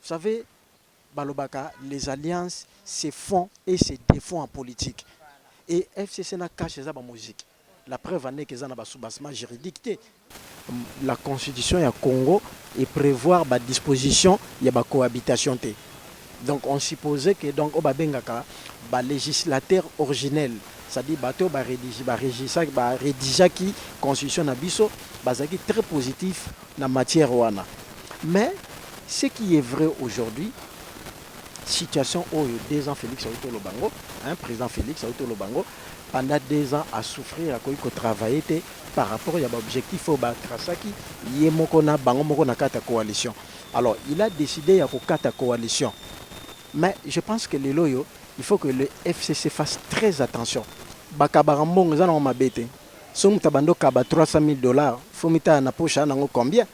Vous savez, Balobaka, les alliances se font et se défont en politique. Et FCC n'a caché ça dans la musique. La preuve en est que ça n'a pas soubassement juridique. La constitution du Congo et prévoir la disposition de la cohabitation. Donc on supposait que donc au babengaka ba législateur originel, c'est-à-dire bateau ba rédiger qui constitution na biso bazaki très positif na matière wana. Mais ce qui est vrai aujourd'hui, situation où 2 ans Félix Auto Lobango, président Félix Auto Lobango, pendant 2 ans a souffrir à travailler par rapport à l'objectif au Batrasaki, yemoko na bango moko na kata coalition. Alors il a décidé à kata coalition. Mais je pense que les loyaux, il faut que le FCC fasse très attention. Bakabarambong, ils ont mabete. Si on a 300 000 $, il faut mettre na poche combien?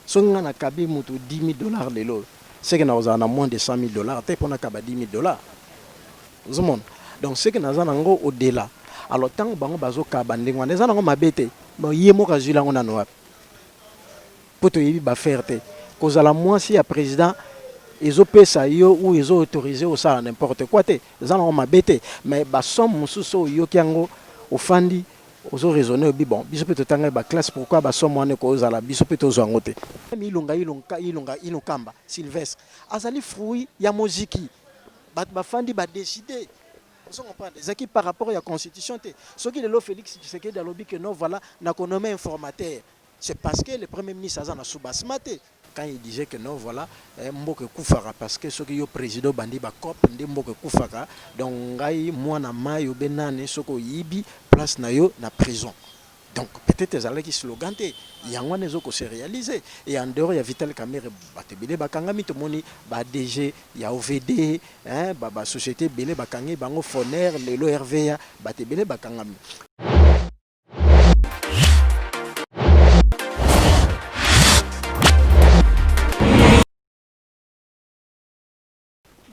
Si on a 10 000 $, c'est que nous avons moins de 100 000 $, peut-être qu'on a 10 000 $. Donc c'est que nous avons au-delà. Alors tant que nous avons kabanding, nous avons mabete. Bon, yemo kazula on a noa. Pour te y faire te. Cause à la moins si le président ils ont payé ça ou ils ont autorisé au ça n'importe quoi te. Ils ont mabete. Mais bah somme sous yo kiango au fandi. Ils ont raisonné bon biso peut tanga ba classe pourquoi ba somme wane ko za la biso peut aux angote. Ilonga kamba Sylvestre. Azali fruit ya moziki. Ba fandi ba décider. Vous comprenez? Zaki par rapport à la constitution te. Ce qui est le Félix Tshisekedi alobi que non voilà na konomé informateur. C'est parce que le premier ministre Azana Soubasmate quand il disait que non voilà mboke kufara parce que ce qui est président bandi ba cop ndi mboke kufara donc ngai mwana mayo benane soko yibi place na yo na prison. Donc peut-être ça qui slogan te yango nezo ko se réaliser et en dehors il y a Vital Kamerhe batebele bakangami to moni ba DG ya OVD ba société belé bakangi bango Foner lelo RVA batebele bakangami.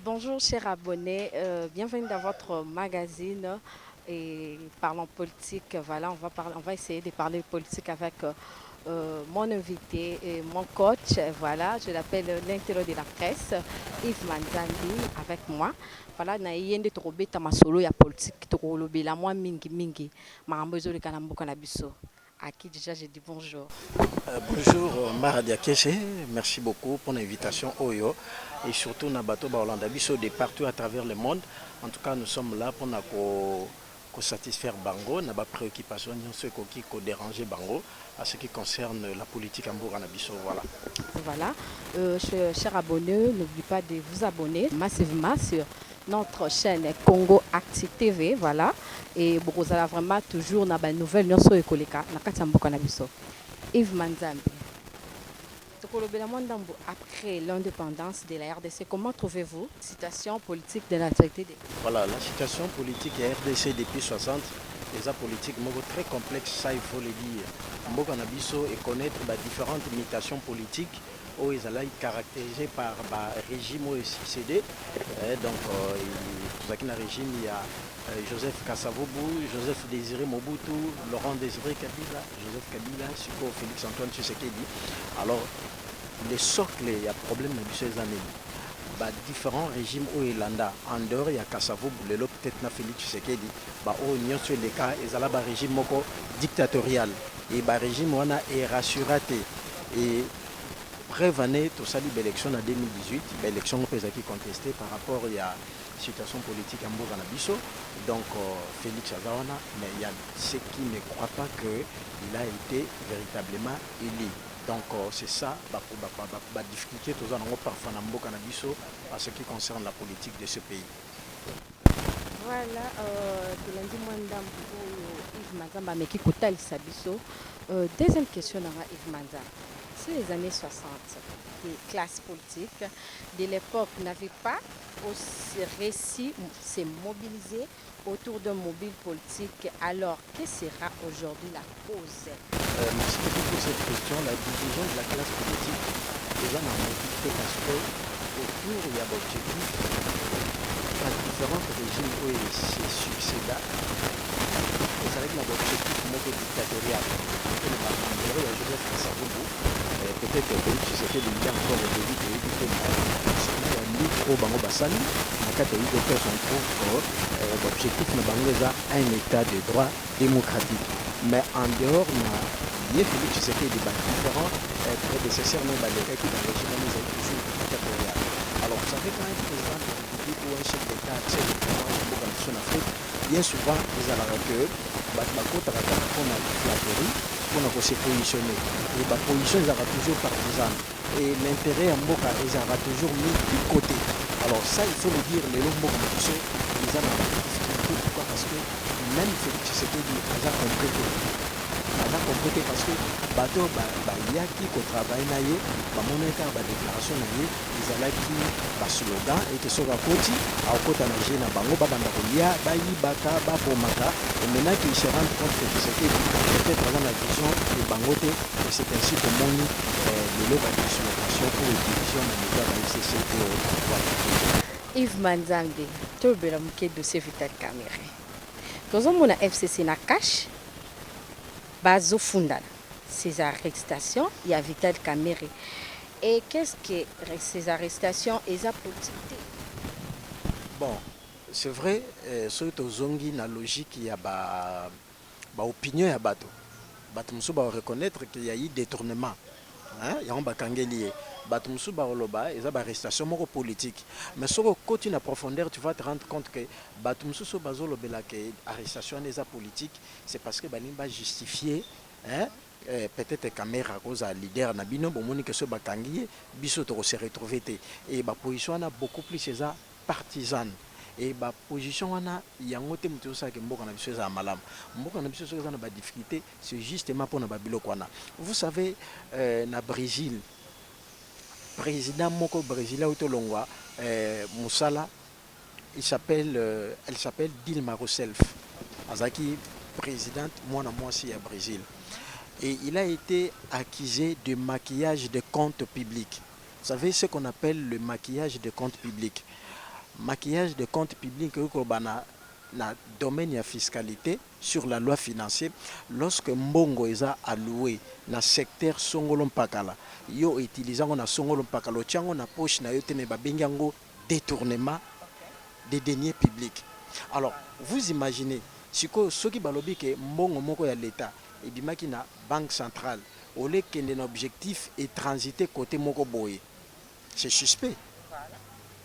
Bonjour chers abonnés, bienvenue dans votre magazine et parlons politique. Voilà, on va essayer de parler politique avec mon invité et mon coach. Voilà, je l'appelle l'interro de la presse, Yves Manzambi, avec moi. Voilà, na yende trobe tamasolo ya politique to lobela moi mingi marambozo le kanambo kanabiso. À qui déjà j'ai dit bonjour. Bonjour Maradia Keshe, merci beaucoup pour l'invitation Oyo et surtout Nabato Baolanda Biso de partout à travers le monde. En tout cas, nous sommes là pour satisfaire Bango, n'a pas préoccupation ni ce qui déranger Bango à ce qui concerne la politique en Bourg Biso. Voilà. Voilà, chers abonnés, n'oubliez pas de vous abonner massivement sur notre chaîne Congo Acti TV, voilà, et vous allez vraiment toujours dans les nouvelles nyonso ekoleka na kati ya mboka na biso. Yves Manzambi, après l'indépendance de la RDC, comment trouvez-vous la situation politique de l'actualité? Voilà, la situation politique de la RDC depuis 60, les politiques très complexes, ça il faut le dire. Mboka na biso et connaître différentes mutations politiques où ils allaient caractérisés par le régime où ils succédaient. Donc, dans le régime, il y a Joseph Kasavubu, Joseph Désiré Mobutu, Laurent Désiré Kabila, Joseph Kabila, Suko Félix Antoine Tshisekedi. Alors, les socles, il y a problème dans ces années. Différents régimes où il y a en dehors, il y a Kasavubu, le peut-être Félix Tshisekedi, où il y a les cas, il y a un régime dictatorial. Et le régime est rassuré. Et prévenez tout ça l'élection en 2018, l'élection qui contestée par rapport à la situation politique en Bourg-Nabiso. Donc Félix Azawana, mais il y a ceux qui ne croient pas qu'il a été véritablement élu. Donc c'est ça la difficulté tout ça parfois en Bourg-Nabiso en ce qui concerne la politique de ce pays. Voilà, Yves Manzamba mais qui coûte Sabiso. Deuxième question Yves Manzamba. C'est les années 60, les classes politiques de l'époque n'avaient pas réussi à se mobiliser autour d'un mobile politique. Alors, que sera aujourd'hui la cause? Merci beaucoup pour cette question. La division de la classe politique, déjà dans mobilité parce que autour il y a l'objectif à différents régimes où il se succéda. C'est avec l'objectif dictatorial. Peut-être que Félix Tshisekedi encore au début au bango basali na kati ya UDPS on trouve que l'objectif na bango eza un état de droit démocratique. Mais en dehors na ye Félix Tshisekedi ba différents prédécesseurs mais baleka qui dans le régime mais toujours dictatorial. Alors vous savez quand un président de la République ou un chef d'État accède au pouvoir en Afrique, bien souvent ils allaient que bakota kaka pona flatterie pona ko se positionner et ba position ezaka toujours partisane et l'intérêt ya mboka ezaka toujours mis de côté. Alors ça il faut le dire les mboka biso ils ont la difficulté. Pourquoi? Parce que même Félix Tshisekedi a compris parce que bateau bayaki kotravaille na ye bamoneka badéclaration na ye ezalaki baslogan ete soki akoti akota na je na bango babanda kolia bayibaka babomaka maintenant qu'il se rende compte que Tshisekedi peut-être aza na vision de bango te et c'est ainsi komoni lelo badislocation pour division na niveau ya ba-FCC te. Yves Manzambe tobela moke dossier Vital Kamerhe tozomona FCC na cash bazofundana ces arrestations, il y a Vital Kamerhe. Et qu'est-ce que ces arrestations et sa politique? Bon, c'est vrai, surtout zongi na logique il y a ba opinion ya bato. Bato musu ba reconnaître qu'il y a eu détournement. Hein, il y a un bakangeli. Bato musu ba oloba, ils a ba arrestation moko politique. Mais sur le côté na profondeur, tu vas te rendre compte que bato musu so bazolo bela que arrestation des politique, c'est parce que banim ba justifier, hein? Peut-être caméra cause à leader na bino bomoni que ce bakangi biso to se retrouver et ba position na beaucoup plus ça partisane et ba position wana yango te mutu sa ke mboka na biso za malam mboka na biso za na ba difficulté c'est justement pour na ba biloko wana. Vous savez na Brésil président moko brésilien utolongwa Musala elle s'appelle Dilma Rousseff azaki présidente moi si à Brésil. Et il a été accusé de maquillage de comptes publics. Vous savez ce qu'on appelle le maquillage de comptes publics. Maquillage de comptes publics dans le domaine de la fiscalité sur la loi financière. Lorsque Mbongo est alloué dans le secteur Songolom Pakala, yo utilisant na Songolom Pakala, tiango na poche na yote me babengango détournement des deniers publics. Alors, vous imaginez, ce qui balobi que Mbongo moko ya l'État et bimaki na banque centrale au lieu que un objectif est transité côté moko boye, c'est suspect.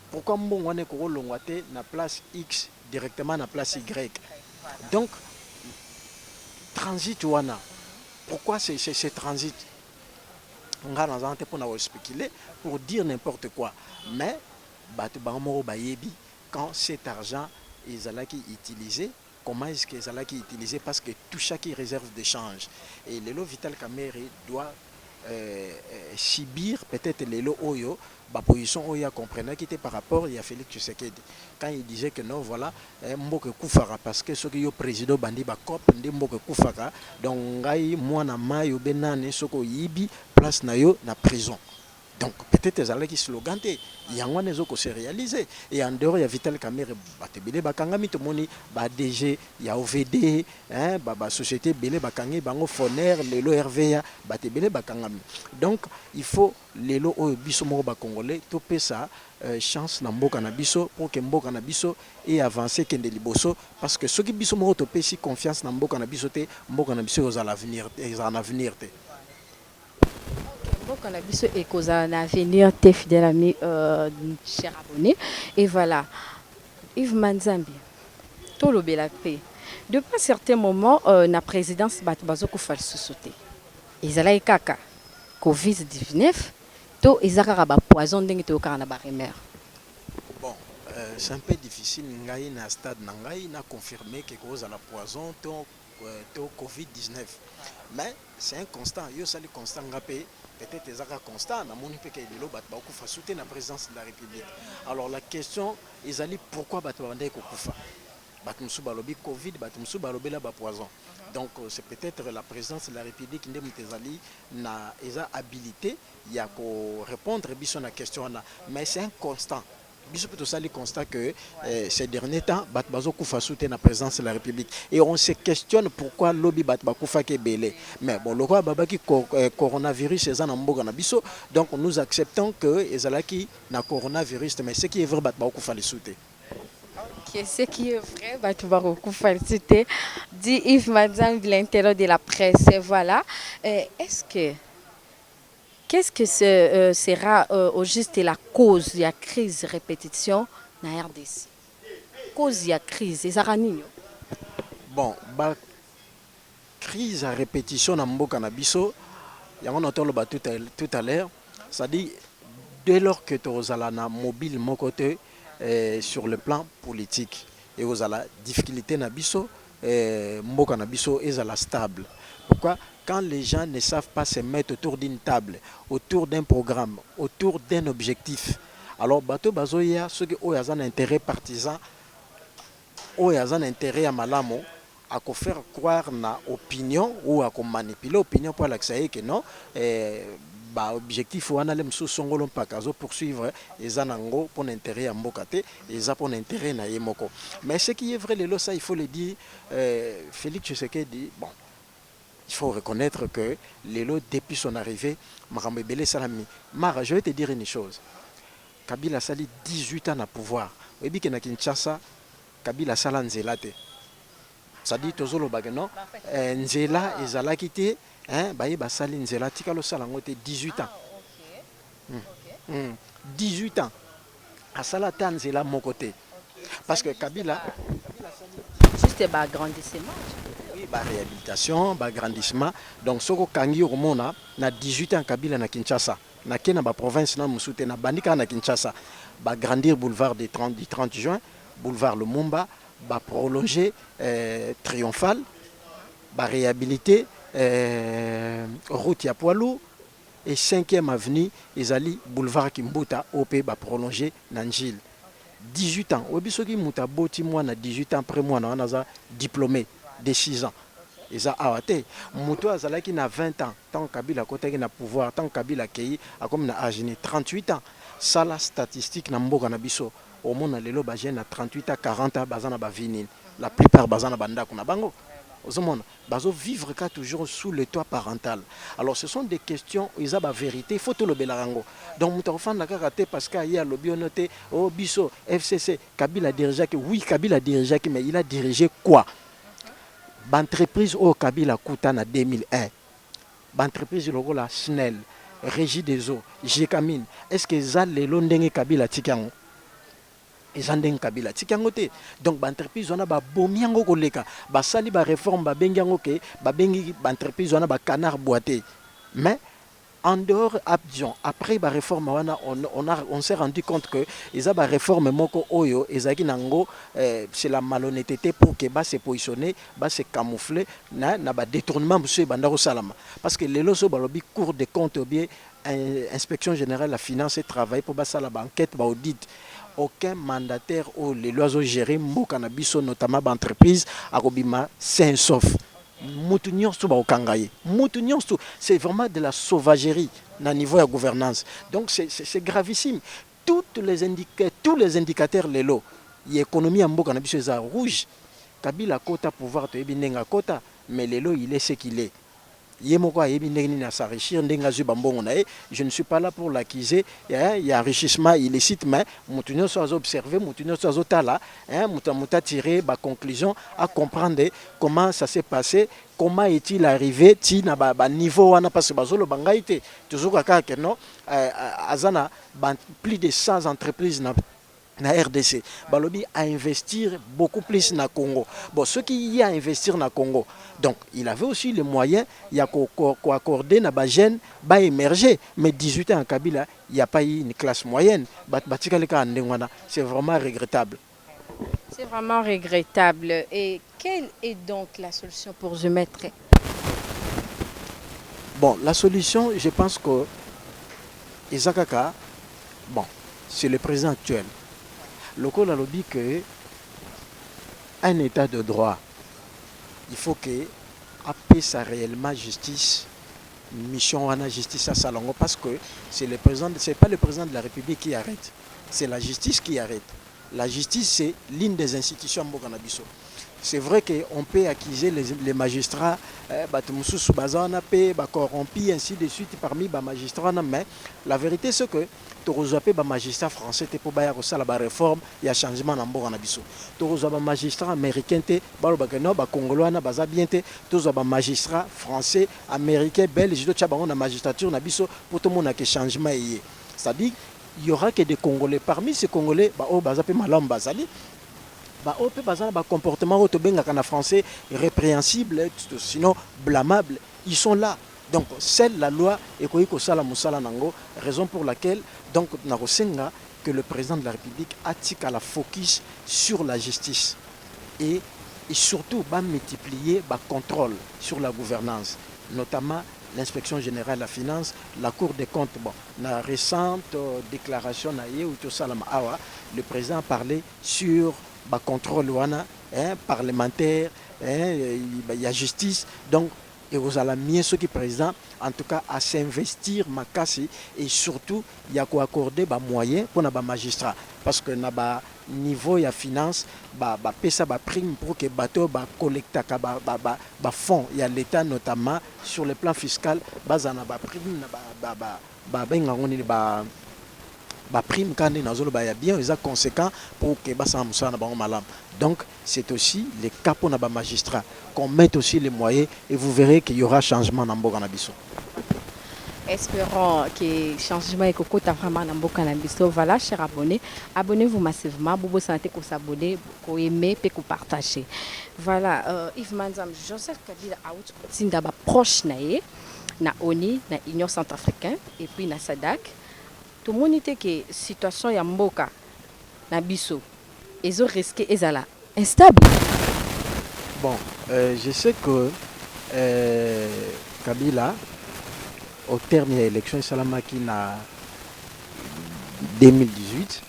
Pourquoi mbongo wane ko longwa te na place X directement na place Y? Donc transit wana, pourquoi c'est transit? On va dans un pour nous spéculer pour dire n'importe quoi, mais batu bango bayebi quand cet argent ils allaient utiliser. Comment est-ce que ça l'a utilisé? Parce que tout chaque réserve d'échange. Et le lot Vital Kamerhe doit subir peut-être le lot Oyo, la position Oyo comprenait qui était par rapport à Félix Tshisekedi. Quand il disait que non, voilà, Mboke Koufara, parce que ce qui est président Bandi Bakop, Mboke Koufara, donc moi na mayo benane, ce qui yibi, place na yo na prison. Donc peut-être que qui slogan il y a un qui se réalisé et en dehors il y a Vital Kamerhe batebele bakangami to moni ba DG il y a OVD hein ba société belé bakangi bango Foner lelo RVA batebele bakangami. Donc il faut lelo o biso mo ba congolais to pesa chance na mboka na biso pour que mboka na biso et avancer kende liboso parce que ceux qui biso mo to pesi confiance na mboka na biso te mboka na biso aux l'avenir te. Donc, on a vu ce écho à l'avenir, tes fidèles amis, chers abonnés. Et voilà, Yves Manzambe, tout le bel paix. Depuis un certain moment, la présidence Bazoko fait sauter. Ils allaient kaka, Covid-19, tout ils allaient poison dingue tout au Canada. Bon, c'est un peu difficile. Ngai na stade nangai na confirmé que cause à la poison tout Covid-19. Mais c'est un constant. Yo sali constant ngapé. Peut-être que c'est constant, mais il soutenir la présidence de la République. Alors la question est pourquoi Batouandé Kokufa Batumsou Balobi Covid, Batumsou Balobi la poison. Donc c'est peut-être la présidence de la République qui n'a habilité, il y a qu'à répondre à la question. Mais c'est un constant. biso peut aussi constat que ces derniers temps bat bazo kufa soutien la présidence de la République et on se questionne pourquoi lobby bat bakufa ke belé mais bon le roi babaki coronavirus ezana mboga na biso donc nous acceptons que ezalaki na coronavirus mais ce qui est vrai bat bakufa le soutien. Ce qui est vrai, bah, tu vas citer, dit Yves Madame de l'intérieur de la presse. Voilà. Qu'est-ce que sera au juste la cause de la crise de répétition dans la RDC? Cause de la crise, c'est ça. Bon, bah, crise à répétition dans mboka na biso, il y a un autre tout à l'heure, ça dit dès lors que tu as mobile mon côté sur le plan politique et aux la difficulté na biso mboka na biso est la stable. Pourquoi? Quand les gens ne savent pas se mettre autour d'une table, autour d'un programme, autour d'un objectif, alors bato bazoya ceux qui ont un intérêt partisan, ont un intérêt à malamo, à faire croire na opinion ou à manipuler l'opinion pour l'accès que non bah objectif wana le mso songolo mpaka zo poursuivre eza nango pour l'intérêt ya mboka te eza pour l'intérêt na yemoko. Mais ce qui est vrai lelo ça il faut le dire, Félix Tshisekedi bon il faut reconnaître que lelo depuis son arrivée makambo ebele salami mara je vais te dire une chose. Kabila sali 18 ans à pouvoir oyebi ke na Kinshasa Kabila sala nzela te ça dit tozolo bagano nzela ezalaki te hein baye basali nzela tikalo sala ngote 18 ans. 18 ans à sala ta nzela mon côté parce que Kabila juste agrandissement. oui ba réhabilitation ba agrandissement donc soko kangi romona na 18 ans Kabila na Kinshasa na kena ba province na musute na bandika na Kinshasa ba grandir boulevard du 30 juin boulevard Lumumba ba prolonger triomphal ba réhabiliter route ya Poilou et 5e avenue ezali boulevard Kimbuta OP ba prolonger Nanjil 18 ans obisoki muta boti mwana 18 ans après mwana wana za diplômé de 6 ans eza awate muto azalaki na 20 ans tant Kabila kotaki na pouvoir tant Kabila kei akomi na âge 38 ans sala statistique na mboka na biso au monde lelo ba jeune na 38 à 40 ans bazana ba vinine la plupart bazana bandako na bango aux monde bazo vivre ka toujours sous le toit parental. Alors ce sont des questions ils a ba vérité il faut tout le belarango donc muto fanda ka raté parce qu'il y a lobby noté au biso FCC Kabila dirigé que oui Kabila dirigé mais il a dirigé quoi? L'entreprise au Kabila Kouta en 2001, l'entreprise la Snell, Régie des eaux, Gécamine, est-ce que ça les londres Kabila Tikango? Ils ont Kabila Tikango te. Donc l'entreprise on a ba bomiango koleka, ba sali ba réforme ba bengiango ke, ba bengi l'entreprise on a ba canard boité. Mais en dehors Abidjan, après la réforme, on s'est rendu compte que les réforme moko oyo, c'est la malhonnêteté pour que se positionner, se camoufler, na détournement monsieur bandaro salama. Parce que les loso balobi cours de compte ou bien inspection générale de la finance et travail pour basa la banquette ba audit. Aucun mandataire ou les lois gérés mo cannabis notamment d'entreprise à Robima sain sauf. C'est vraiment de la sauvagerie au niveau de la gouvernance. Donc c'est gravissime. Tous les indicateurs, l'économie en Mboka est rouge. Kabila Kota pouvoir te ebinenga Kota, mais lelo il est ce qu'il est. Je ne suis pas là pour l'accuser. Il y a enrichissement illicite, mais nous sommes observés, nous sommes tala, nous tiré ma conclusion à comprendre comment ça s'est passé, comment est-il arrivé, ti na ba niveau wana parce que bazolo bangaite toujours à non azana plus de 100 entreprises na RDC. Balobi a investir beaucoup plus na Congo. Bon, ceux qui y a investir na Congo, donc il avait aussi les moyens, il y a accordé na ba jeune, ba émerger. Mais 18 ans en Kabila, il n'y a pas eu une classe moyenne. C'est vraiment regrettable. C'est vraiment regrettable. Et quelle est donc la solution pour je mettre? Bon, la solution, je pense que Isakaka, bon, c'est le président actuel. Le col a lobby que un état de droit, il faut que apaiser sa réellement justice mission wana justice à Salongo parce que c'est pas le président de la République qui arrête, c'est la justice qui arrête. La justice c'est l'une des institutions mboka na biso. C'est vrai qu'on peut accuser les magistrats, corrompus, ainsi de suite, parmi les magistrats, mais la vérité c'est que les magistrats français pour la réforme, il y a changement dans le pays. Les magistrats américains, les Congolais, les magistrats français, américains, belges, la magistrature pour tout le monde qui changement. C'est-à-dire il y aura que des Congolais. Parmi ces Congolais, comportement en français répréhensible, sinon blâmable, ils sont là. Donc c'est la loi et raison pour laquelle donc que le président de la République attique à la focus sur la justice et surtout multiplier le contrôle sur la gouvernance, notamment l'inspection générale de la finance, la Cour des comptes. Bon, dans la récente déclaration, le président a parlé sur le contrôle parlementaire, il y a justice. Donc, et vous allez mieux ce qui est président, en tout cas, à s'investir et surtout, il y a quoi accorder des moyens pour les magistrats. Parce que dans le niveau de finance, il y a des primes pour que les bateaux collectent des fonds. Il y a l'État notamment sur le plan fiscal, il y a des primes quand il y a bien des conséquents pour que les donc c'est aussi le cas pour les magistrats qu'on mette aussi les moyens et vous verrez qu'il y aura changement dans le Nabiso. Espérons que le changement est vraiment dans le Nabiso. Voilà, chers abonnés, abonnez-vous massivement. Vous sentez que vous abonnez, que vous aimez et que vous partagez. Voilà, Yves Manzam, Joseph Kabila a eu un proche na ONI, na Union centrafricaine et puis na SADC. Tout le monde dit que la situation est mboka na biso. Ils ont risqué ezala instable. Bon, je sais que Kabila, au terme de l'élection Salamaki en 2018,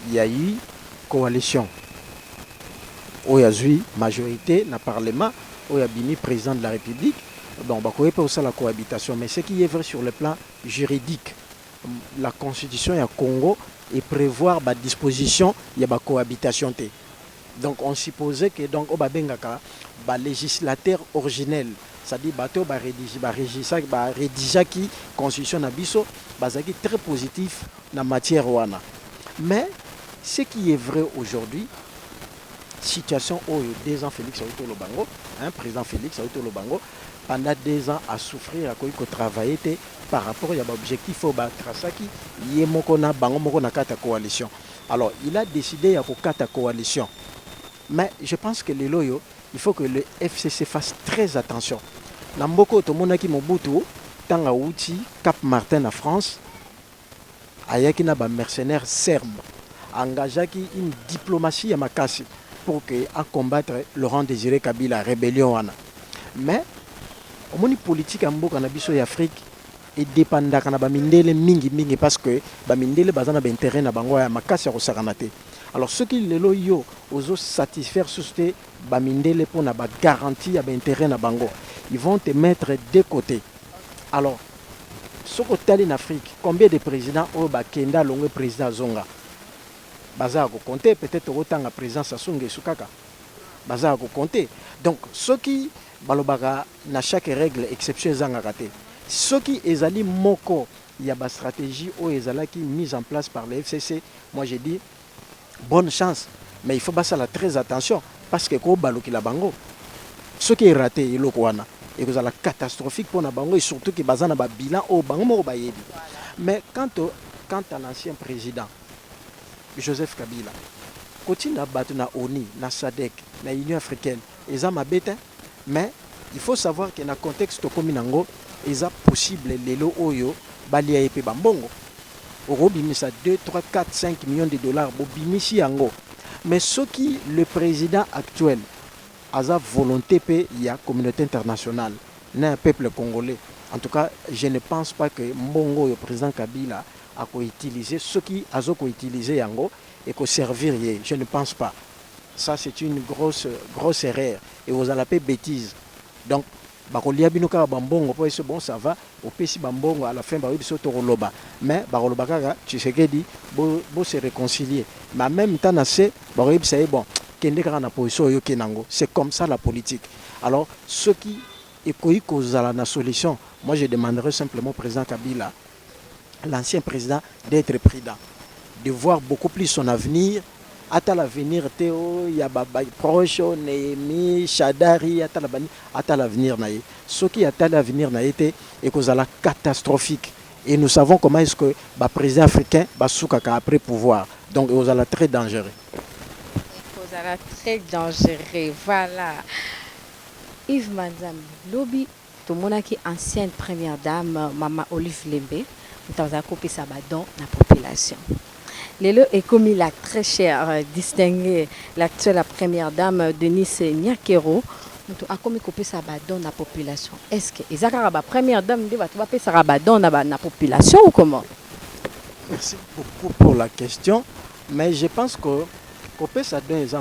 il y a eu coalition. Il y a eu majorité dans le Parlement, il y a eu président de la République. Donc, il n'y a pas la cohabitation. Mais ce qui est vrai sur le plan juridique, la constitution du Congo et prévoir la disposition il y a la cohabitation. Donc on supposait que donc le législateur originel, c'est-à-dire que rédiger qui constitution nabiso très positif dans matière wana. Mais ce qui est vrai aujourd'hui, situation où 2 ans Félix Auto Lobango, président Félix Auto Lobango, pendant 2 ans à souffrir à travailler par rapport à l'objectif au Batrasaki, il y a coalition. Alors, il a décidé de faire une coalition. Mais je pense que les loyaux, il faut que le FCC fasse très attention. Namboko Tomonaki Mobutu, Tanga Outi, Cap Martin en France, ayaki na ba mercenaires serbes, engagaki une diplomatie à Makassi pour combattre Laurent Désiré Kabila, rébellion. Mais, au niveau politique en Mboka na biso ya Afrique, et dépendant kana bamindele mingi parce que bamindele bazana ba intérêt na bango ya makasi ya kosakanate. Alors ceux qui lelo yo ozo satisfaire société bamindele pour na ba garantie ya ba intérêt na bango, ils vont te mettre de côté. Alors ce côté en Afrique, combien de présidents au bakenda longue président zonga baza ko compter peut-être autant la président Sassou Nguesso Kaka baza ko compter. Donc ceux qui balobaka na chaque règle exception zanga raté. Ce qui est allé moko, il y a une stratégie qui est mise en place par le FCC. Moi j'ai dit bonne chance, mais il faut passer là très attention parce que ko baloki la bango. Ce qui est raté il lokwana et que ça catastrophique pour na bango et surtout que bazana ba bilan au bango mo ba yebi. Mais quant à l'ancien président Joseph Kabila, continue à battre na ONU, na SADC, na Union africaine, ils ont mabete, mais il faut savoir que dans le contexte comme nango il est possible lelo oyo balia epe bambongo orobimisa 2 3 4 5 millions de dollars bobimisi yango. Mais ce qui le président actuel a sa volonté pe il y a communauté internationale na peuple congolais. En tout cas, je ne pense pas que mbongo le président Kabila a utiliser ce qui a utiliser yango et ko servir yé. Je ne pense pas. Ça c'est une grosse erreur et vous allez appeler bêtise. Donc bakolia bino kaka bambongo po eso bon ça va opesi bambongo à la fin bayebi biso tokoloba mais bakoloba kaka Tshisekedi bo se réconcilier mais en même temps na se bakoyebisa ye bon kende kaka na position oyo kenango. C'est comme ça la politique. Alors ceux qui ekoyi kozala na solution, moi je demanderais simplement au président Kabila, l'ancien président, d'être prudent, de voir beaucoup plus son avenir. Ata l'avenir Théo, il y a proche, Néhémie, Chadari, ata l'avenir naïe. Ce qui ata l'avenir naïe est causala catastrophique. Et nous savons comment est-ce que le président africain va soukaka après pouvoir. Donc il est très dangereux. Il est très dangereux, voilà. Yves Manzambi, lobby, tout le monde qui est ancienne première dame, Maman Olive Lembe, nous avons coupé sa badon la population. Lélo est commis la très chère, distinguée, l'actuelle première dame Denise Nyakero, nous avons commis coupé sa badon la population. Est-ce que les première dame va payer sa badon la population ou comment? Merci beaucoup pour la question, mais je pense que couper sa don ils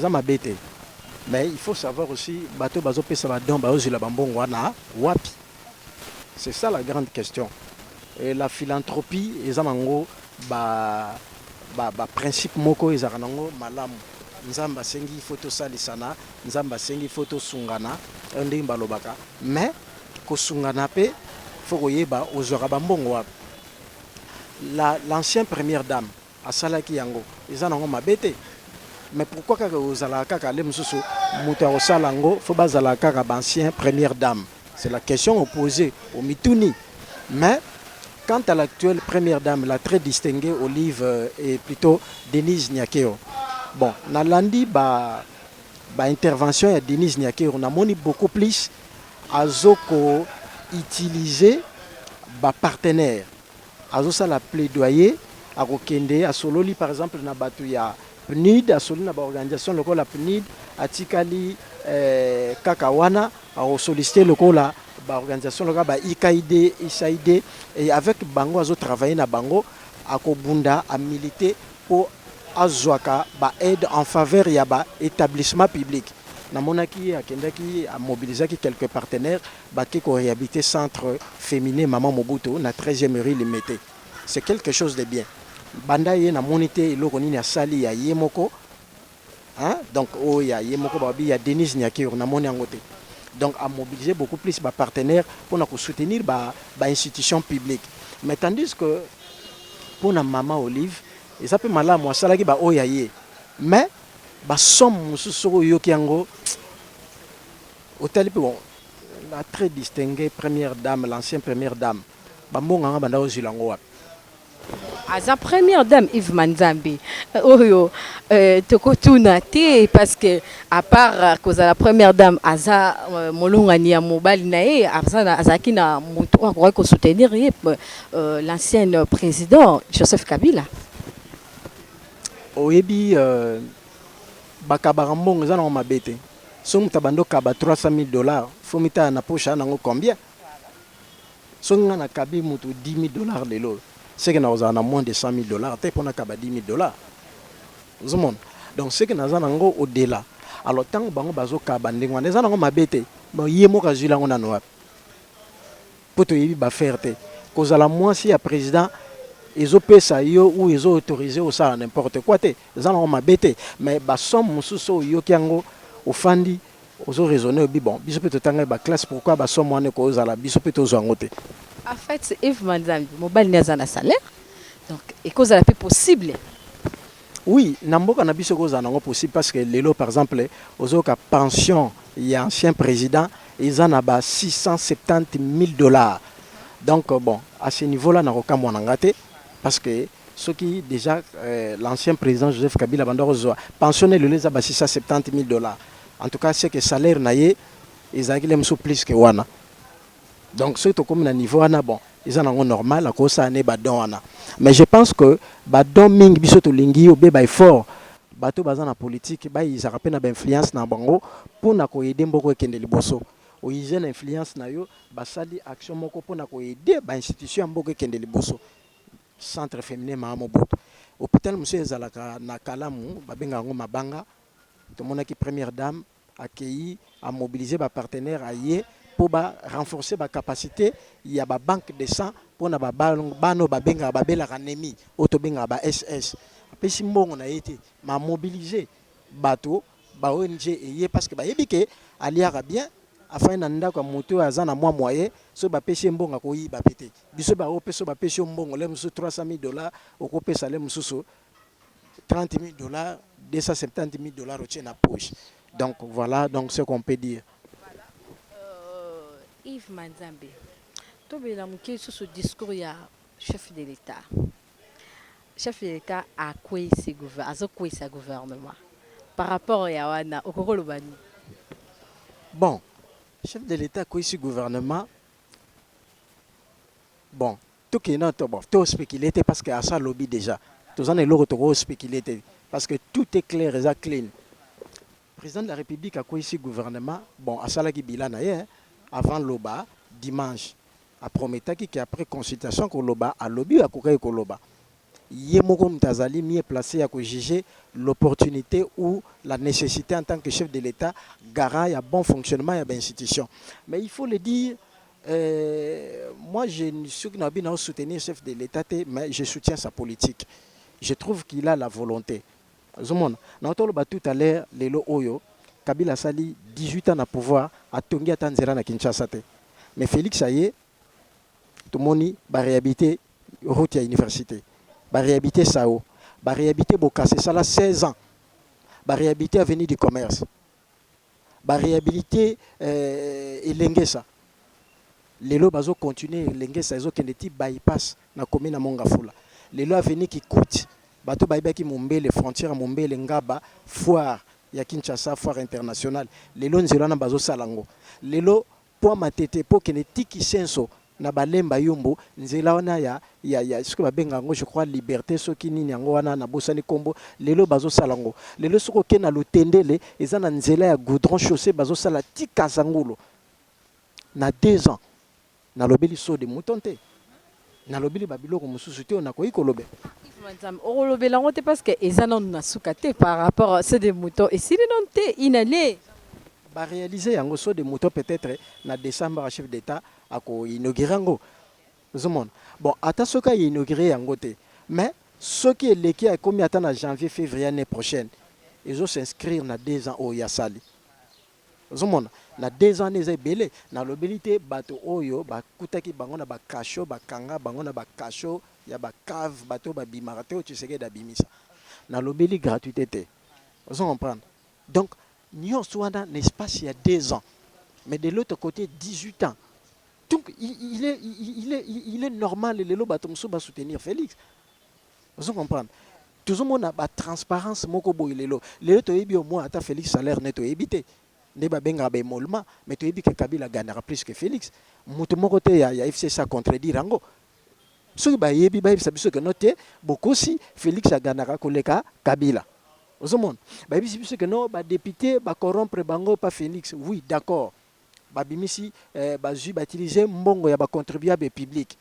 ont m'abêté. Mais il faut savoir aussi, bateau bazo pesa badon baozi la bambon wana wapi. C'est ça la grande question. Et la philanthropie, ils ont principe moko ils ont malamu. Nzamba sengi photo salisana, nzamba sengi photo sungana, ndenge balobaka. Mais ko sungana pe faut koyeba ozora bambongo wapi. L'ancienne première dame à Salaki Yango, ils ont mabete. Mais pourquoi kaka ozala kaka le mususu muta osalango faut bazala kaka ancien première dame? C'est la question opposée au Mituni. Mais quant à l'actuelle première dame, la très distinguée Olive et plutôt Denise Nyakeo. Bon, nalandi intervention de Denise Nyakeo, on a moni beaucoup plus à zoko utiliser ba partenaire. À zo ça la plaidoyer à Rokende à Sololi par exemple na batuya PNID, à solliciter l'organisation locale la PNID, à Tikali, Kakawana, à solliciter l'organisation locale IKID, ISAID, et avec Bango, à travailler na Bango, à Kobunda, à militer pour Azwaka, aide en faveur de l'établissement public. Namonaki a Kendaki a mobilisé quelques partenaires qui ont réhabilité centre féminin Maman Mobutu, na 13e rue Limité. C'est quelque chose de bien. Banda ye na monité eloko nini ya sali ya yemoko, hein? Donc oh ya yemoko babi ya Denise Nyakiro na moni yango te. Donc a mobilisé beaucoup plus ba partenaires pour na soutenir ba institution publique. Mais tandis que pour na Maman Olive et ça peut malamu asalaki ba oya ye. Mais ba somme mususu yo kiango hôtel bon la très distinguée première dame, l'ancienne première dame. Ba mbonga banda ozilango wapi. Aza première dame Yves Manzambi, oyo tokotuna te parce que à part cause la première dame aza molongani ya mobali nae azaki na mutu akwa ko soutenir l'ancien président Joseph Kabila. Oyebi bakabarambongo za na mabete. So mutabando kaba $300,000, faut mita na poche nango combien? So ngana kabi mutu $10,000 lelo. C'est que nous avons moins de $100,000, pour nous avons $10,000. Donc, c'est que nous avons au-delà. Alors, tant que nous avons kabanding, nous avons mabete, nous avons dit que pour te y faire, cause à la moins si le président ils ont payé ou ils ont autorisé au ça n'importe quoi, nous avons mabete, mais bah somme sous yo kiango au fandi aux raisonner bon, biso peut tanga ba classe pourquoi bah somme wane cause à la biso peut aux angote. En fait, Yves Manzambi, mobile n'a pas de salaire, donc et cause à la plus possible. Oui, Namboka n'a pas possible parce que l'élo par exemple, aux autres pension, il y a ancien président, ils en ont $670,000. Donc bon, à ce niveau-là, n'a aucun moyen d'engager parce que ceux qui déjà l'ancien président Joseph Kabila Bandorozo pensionné le les a $670,000. En tout cas, c'est que salaire naie, ils ont plus que wana. Donc, ceux qui sont à niveau, bon, ils sont normal, à cause de badon. Mais je pense que badon ming bisoto lingi ou beba fort, bateau bazan la politique, ils ont une influence na bango pour na ko aider mboko kende liboso. O ils ont influence na yo, basali action moko pour na ko aider ba institution mboko kende liboso. Centre féminin Mahamobutu. Hôpital monsieur ezalaka na Kalamu, babenga ngo mabanga. Tout le monde qui première dame accueilli, a mobilisé ba partenaire à yé pour renforcer la capacité. Il y a une banque de sang pour na bano babenga babela ranemi otobenga ba SS. Après si mbongo na été m'a mobilisé bateau ba ONG et parce que ba yebike aliara bien afin na ndako moto azana moi moyen so ba pesi mbongo ko yi ba pété. Biso ba opeso ba pesi mbongo le musu $300,000 okopesa le mususu $30,000, $270,000 au tien na poche. Donc voilà donc ce qu'on peut dire. Yves Manzambe, tu as sur ce discours, il y a chef de l'État. Chef de l'État a quoi ce gouvernement par rapport à Yawana au Kokolobani. Bon, chef de l'État quoi ce gouvernement. Bon, tout qui est notre bon, tout spéculé parce que à ça lobby déjà. Tous en est l'autre spéculé parce que tout est clair et clean. Le président de la République a quoi ici gouvernement. Bon, à ça là qui bilan avant l'Oba, dimanche, à Prométhaki qui après consultation que l'Oba a lobby à Koukaï Koloba. Yemoko Mtazali mieux placé à juger l'opportunité ou la nécessité en tant que chef de l'État, garant il y a bon fonctionnement, il y a institution. Mais il faut le dire, moi je ne suis pas soutenir le chef de l'État, mais je soutiens sa politique. Je trouve qu'il a la volonté. Tout à l'heure, Lelo Oyo, Kabila Sali, 18 ans à pouvoir, à Tongi à Tanzera na Kinshasa. Mais Félix Aye, tout le monde va réhabiter route à l'université. Va réhabiter Sao. Va réhabiter Bokase, ça là 16 ans. Va réhabiter Avenue du Commerce. Va réhabiliter Elengesa. Lelo bazo continuer Elengesa, ils ont qu'un bypass na commune à Mongafula. Lelo Avenue qui coûte. Bato baibaki Mombele, frontière Mombele, Ngaba, foire. Ya Kinshasa foire internationale lelo nzela na bazo salango lelo po matete po kenetiki senso na balemba yumbu nzela wana ya ce que babenga ngo je crois liberté soki nini yango wana na bosani kombo lelo bazo salango lelo soko ke na lutendele eza na nzela ya goudron chaussée bazo sala tika zangulo na 2 ans na lobeli so de moutonte na lobeli babiloko mususu te na koyi kolobe. Parce que les gens par rapport à ceux des moutons et si les non inhalés ba réaliser yango so de moutons peut-être na décembre chef d'état ako inaugurer yango zomon bon ata soka inaugurer yango te mais ceux qui leki a commis attendre en janvier février l'année prochaine ils vont s'inscrire na 2 ans au Yasali zomon na 2 ans les belé na lobelité bato oyo ba kutaki bango na ba kasho ba kanga bango na ba kasho ya ba cave bateau ba bimarate au tseke da bimisa na lobeli gratuité vous comprenez donc nous sommes dans un espace il y a 2 ans mais de l'autre côté 18 ans donc il est normal les lo bato muso ba soutenir Félix vous comprenez tout le monde a ba transparence moko boy lelo to yebi au moins ata Félix salaire neto ebité ne ba benga ba emolma mais to yebi que Kabila gagnera plus que Félix muto moko te ya FCC ça contredire rango. Ce qui est bien, c'est que noté beaucoup si Félix a gagné koleka Kabila. Au monde, c'est que non, député, corrompre bango pas Félix. Oui, d'accord. Bimisi, utiliser mbongo ya contribuable public.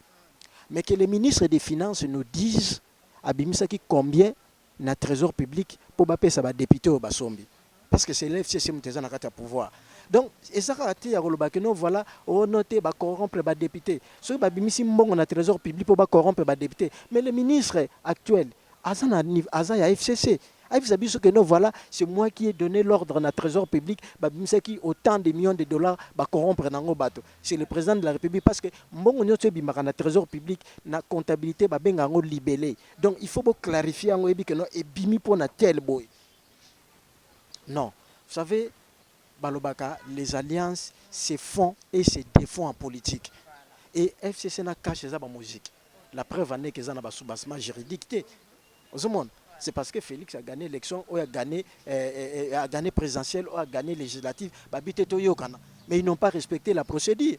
Mais que les ministres des Finances nous disent abimisa qui combien na trésor public pour baper ça député au basombi. Parce que c'est l'FCC qui a le pouvoir. Donc, et ça a été à non voilà, on noté corrompre les députés. Ce qui est bon, on a trésor public pour corrompre les députés. Mais le ministre actuel, Azan ya FCC, que non voilà, c'est moi qui ai donné l'ordre dans le trésor public, qui autant de millions de dollars corrompre dans le bateau. C'est le président de la République parce que bon on a un trésor public, na comptabilité libellé. Donc il faut clarifier que non et bimi pour na tel boy. Non, vous savez. Balobaka, les alliances se font et se défont en politique. Et FCC n'a caché ça dans la musique. La preuve en est que ça n'a pas soubassement juridique. C'est parce que Félix a gagné l'élection, ou a gagné présidentielle, ou a gagné législative. Mais ils n'ont pas respecté la procédure.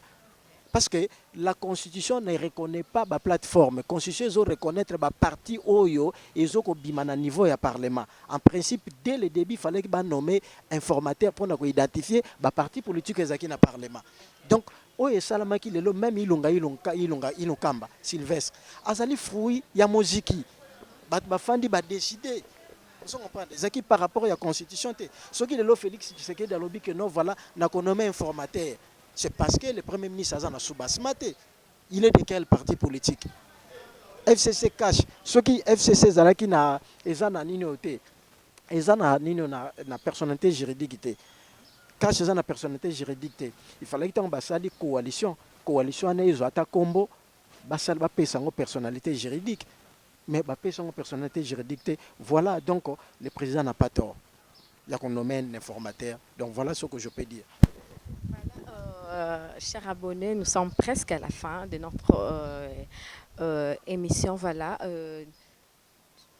Parce que la Constitution ne reconnaît pas la plateforme. La Constitution reconnaître la parti Oyo et le niveau du Parlement. En principe, dès le début, il fallait nommer informateur pour identifier la parti politique qui est dans le Parlement. Donc, Oyo Salama qui est même Ilongamba, Sylvestre. Azali fruit, il y a musique. Bafandi va décider. Vous comprenez? C'est par rapport à la Constitution. Ce qui est là, Félix Tshisekedi a lobby que non, voilà, n'a qu'on nommé informateur. C'est parce que le Premier ministre Azana Soubasmate, il est de quel parti politique? FCC cache. Ce qui FCC Zalaki na Ezana Ninote, Ezana Nino na personnalité juridique. Cache Ezana personnalité juridique. Il fallait que tu aies une coalition. Coalition est une combo. Basal va payer son personnalité juridique. Mais va payer son personnalité juridique. Voilà, donc le président n'a pas tort. Il y a qu'on nomme un informateur. Donc voilà ce que je peux dire. Chers abonnés, nous sommes presque à la fin de notre émission. Voilà.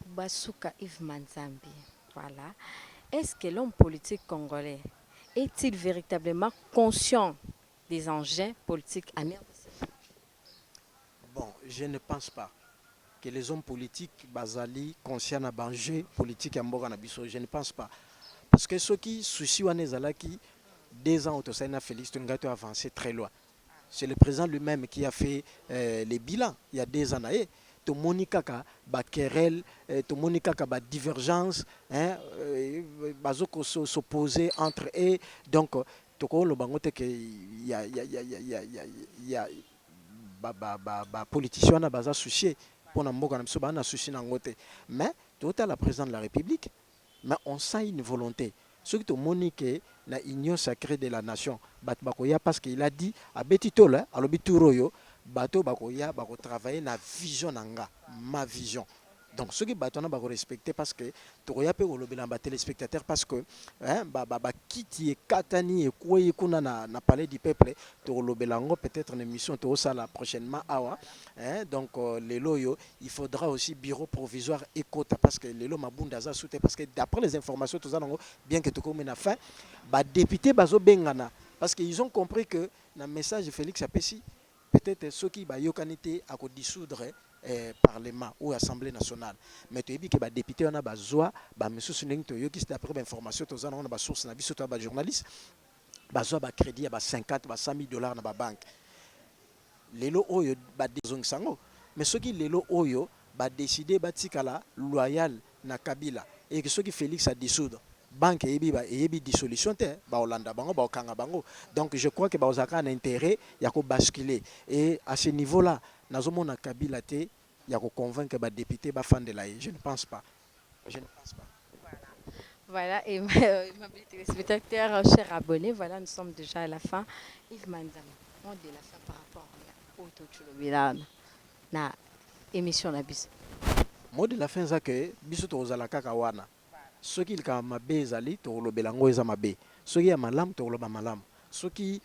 Basuka Yves Manzambi. Voilà. Est-ce que l'homme politique congolais est-il véritablement conscient des enjeux politiques en RDC? Bon, je ne pense pas que les hommes politiques basali conscients des enjeux politiques en Mboga Nabiso. Je ne pense pas. Parce que ceux qui soucient qui 2 ans au Sénat Félix Tungato a avancé très loin. C'est le président lui-même qui a fait les bilans il y a 2 ans. To monika ka ba querelle, to monika ka ba divergence, hein, bazoko s'opposer entre eux. Donc to ko lo bangote que il y a ba politicien na baza soucié pour na mboka na biso ba na souci na ngote. Mais tout à la présidente de la République, mais on sent une volonté. Ce qui te monique la union sacrée de la nation, Bakoya parce qu'il a dit à Betitol, à l'obituroyo, Bato Bakoya, Bako travailler na vision nanga, ma vision. Donc ceux qui battent, on va respecter parce que Toya peut le bilan téléspectateurs parce que Kiti et Katani et Koué Kuna na parlé du peuple, le bilan peut-être une émission ça la prochainement awa. Donc les loyaux, il faudra aussi bureau provisoire et quota parce que les lois mabundaza soute parce que d'après les informations tout ça bien que tout comme une fin, député bazo bengana parce qu'ils ont compris que le message de Félix Apessi peut-être ceux qui ba yokanité à dissoudre Parlement ou Assemblée nationale. Mais tu as dit que les députés ont besoin, d'après l'information, tu as des sources, des journalistes, besoin de crédit à 50 à 100 000 dollars dans la banque. Les lots oyo ba décision sango, mais ceux qui les lots oyo ba décider batikala loyal na Kabila et que ceux qui Félix a dissoudre banque et yebi dissolution te ba Hollanda bango ba okanga bango. Donc je crois que ba ozaka un intérêt ya ko basculer et à ce niveau-là nazomona Kabila te ya ko convaincre ba député ba fan de la je ne pense pas. Je ne pense pas. Voilà, et ma téléspectateurs, chers abonnés, voilà, nous sommes déjà à la fin. Yves Manzam, on de la fin par rapport au Tochulobilan, na émission na bis. Mot de la fin c'est que biso to ozala kaka wana. Ceux qui ont mabe zali to lobelango eza mabe. Ceux qui a malam to loba malam. Ceux qui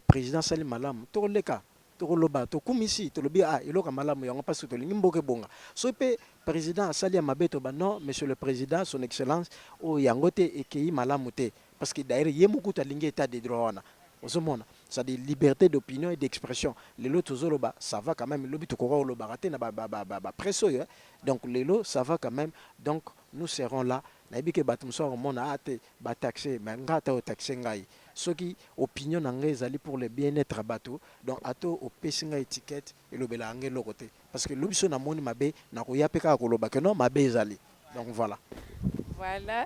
président sali malam to leka to loba to kumisi to lobi iloka malam yango parce que to lingi mboke bonga. So pe président sali mabe to ba non monsieur le président son excellence o yangote ekei malamu te parce que d'ailleurs yemuku ta lingi état de droit wana. Ozomona ça des liberté d'opinion et d'expression. Les lots tozoloba ça va quand même lobi to ko loba raté na ba presso donc les lots ça va quand même donc nous serons là. Nabi ke batum so mona ate ba taxer mais ngata o taxer ngai soki opinion ngai ezali pour le bien-être bateau donc ato o pesinga étiquette et le belange lokote parce que lobiso na moni mabe na ko yapeka ko loba que non mabe ezali donc voilà. Voilà,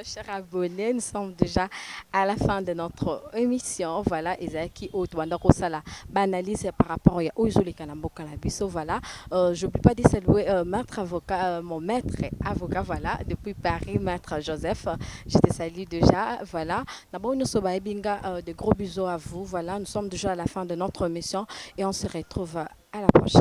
chers abonnés, nous sommes déjà à la fin de notre émission. Voilà, Ezaki Otwandakosala, analyse par rapport à Ozuli Kanambo Kanabiso. Voilà, je ne peux pas dire saluer maître avocat, mon maître avocat, voilà, depuis Paris, maître Joseph. Je te salue déjà. Voilà, d'abord, nous sommes à Ebinga, de gros bisous à vous. Voilà, nous sommes déjà à la fin de notre émission et on se retrouve à la prochaine.